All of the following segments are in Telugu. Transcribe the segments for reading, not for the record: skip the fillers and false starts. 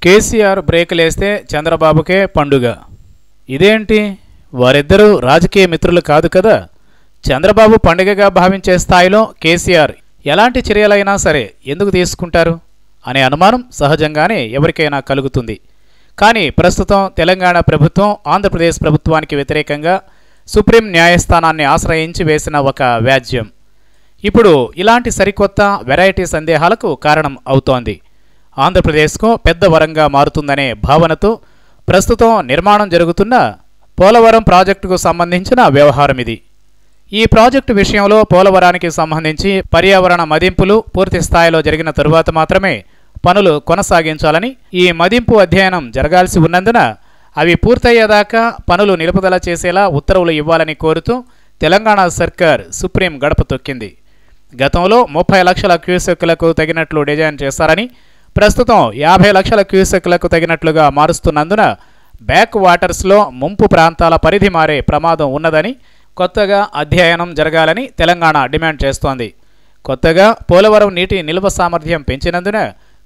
కేసీఆర్ బ్రేకులేస్తే చంద్రబాబుకే పండుగ. ఇదేంటి? వారిద్దరూ రాజకీయ మిత్రులు కాదు కదా. చంద్రబాబు పండుగగా భావించే స్థాయిలో కేసీఆర్ ఎలాంటి చర్యలైనా సరే ఎందుకు తీసుకుంటారు అనే అనుమానం సహజంగానే ఎవరికైనా కలుగుతుంది. కానీ ప్రస్తుతం తెలంగాణ ప్రభుత్వం ఆంధ్రప్రదేశ్ ప్రభుత్వానికి వ్యతిరేకంగా సుప్రీం న్యాయస్థానాన్ని ఆశ్రయించి వేసిన ఒక వ్యాజ్యం ఇప్పుడు ఇలాంటి సరికొత్త వెరైటీ సందేహాలకు కారణం అవుతోంది. ఆంధ్రప్రదేశ్కు పెద్ద వరంగా మారుతుందనే భావనతో ప్రస్తుతం నిర్మాణం జరుగుతున్న పోలవరం ప్రాజెక్టుకు సంబంధించిన వ్యవహారం ఇది. ఈ ప్రాజెక్టు విషయంలో పోలవరానికి సంబంధించి పర్యావరణ మదింపులు పూర్తి స్థాయిలో జరిగిన తరువాత మాత్రమే పనులు కొనసాగించాలని, ఈ మదింపు అధ్యయనం జరగాల్సి ఉన్నందున అవి పూర్తయ్యేదాకా పనులు నిలుపుదల చేసేలా ఉత్తర్వులు ఇవ్వాలని కోరుతూ తెలంగాణ సర్కార్ సుప్రీం గడప తొక్కింది. గతంలో 30 లక్షల క్యూసెక్కులకు తగినట్లు డిజైన్ చేశారని, ప్రస్తుతం 50 లక్షల క్యూసెక్కులకు తగినట్లుగా మారుస్తున్నందున బ్యాక్ వాటర్స్లో ముంపు ప్రాంతాల పరిధి మారే ప్రమాదం ఉన్నదని కొత్తగా అధ్యయనం జరగాలని తెలంగాణ డిమాండ్ చేస్తోంది. కొత్తగా పోలవరం నీటి నిల్వ సామర్థ్యం పెంచినందున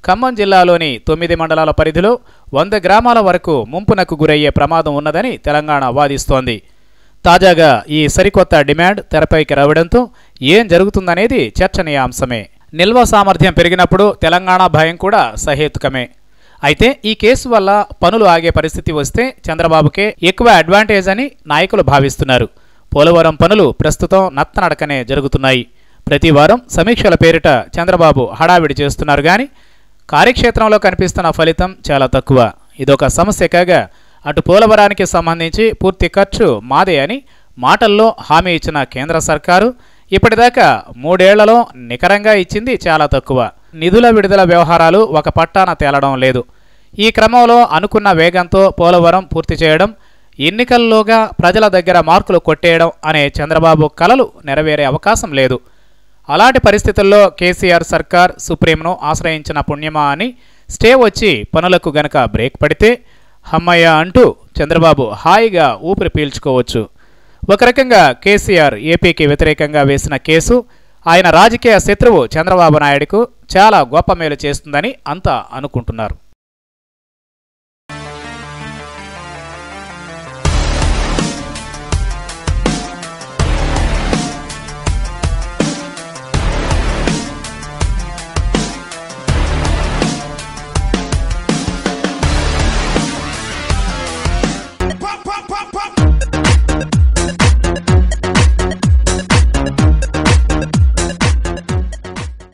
ఖమ్మం జిల్లాలోని 9 మండలాల పరిధిలో 100 గ్రామాల వరకు ముంపునకు గురయ్యే ప్రమాదం ఉన్నదని తెలంగాణ వాదిస్తోంది. తాజాగా ఈ సరికొత్త డిమాండ్ తెరపైకి రావడంతో ఏం జరుగుతుందనేది చర్చనీయాంశమే. నిల్వ సామర్థ్యం పెరిగినప్పుడు తెలంగాణ భయం కూడా సహేతుకమే. అయితే ఈ కేసు వల్ల పనులు ఆగే పరిస్థితి వస్తే చంద్రబాబుకే ఎక్కువ అడ్వాంటేజ్ అని నాయకులు భావిస్తున్నారు. పోలవరం పనులు ప్రస్తుతం నత్తనడకనే జరుగుతున్నాయి. ప్రతి వారం సమీక్షల పేరిట చంద్రబాబు హడావిడి చేస్తున్నారు కానీ కార్యక్షేత్రంలో కనిపిస్తున్న ఫలితం చాలా తక్కువ. ఇదొక సమస్య కాగా అటు పోలవరానికి సంబంధించి పూర్తి ఖర్చు మాదే అని మాటల్లో హామీ ఇచ్చిన కేంద్ర సర్కారు ఇప్పటిదాకా 3 ఏళ్లలో నికరంగా ఇచ్చింది చాలా తక్కువ. నిధుల విడుదల వ్యవహారాలు ఒక పట్టాన తేలడం లేదు. ఈ క్రమంలో అనుకున్న వేగంతో పోలవరం పూర్తి చేయడం, ఎన్నికల్లోగా ప్రజల దగ్గర మార్కులు కొట్టేయడం అనే చంద్రబాబు కలలు నెరవేరే అవకాశం లేదు. అలాంటి పరిస్థితుల్లో కేసీఆర్ సర్కార్ సుప్రీంను ఆశ్రయించిన పుణ్యమా అని స్టే వచ్చి పనులకు గనక బ్రేక్ పడితే హమ్మయ్య అంటూ చంద్రబాబు హాయిగా ఊపిరి పీల్చుకోవచ్చు. ఒక రకంగా కేసీఆర్ ఏపీకి వ్యతిరేకంగా వేసిన కేసు ఆయన రాజకీయ శత్రువు చంద్రబాబు నాయుడుకు చాలా గొప్ప మేలు చేస్తుందని అంతా అనుకుంటున్నారు.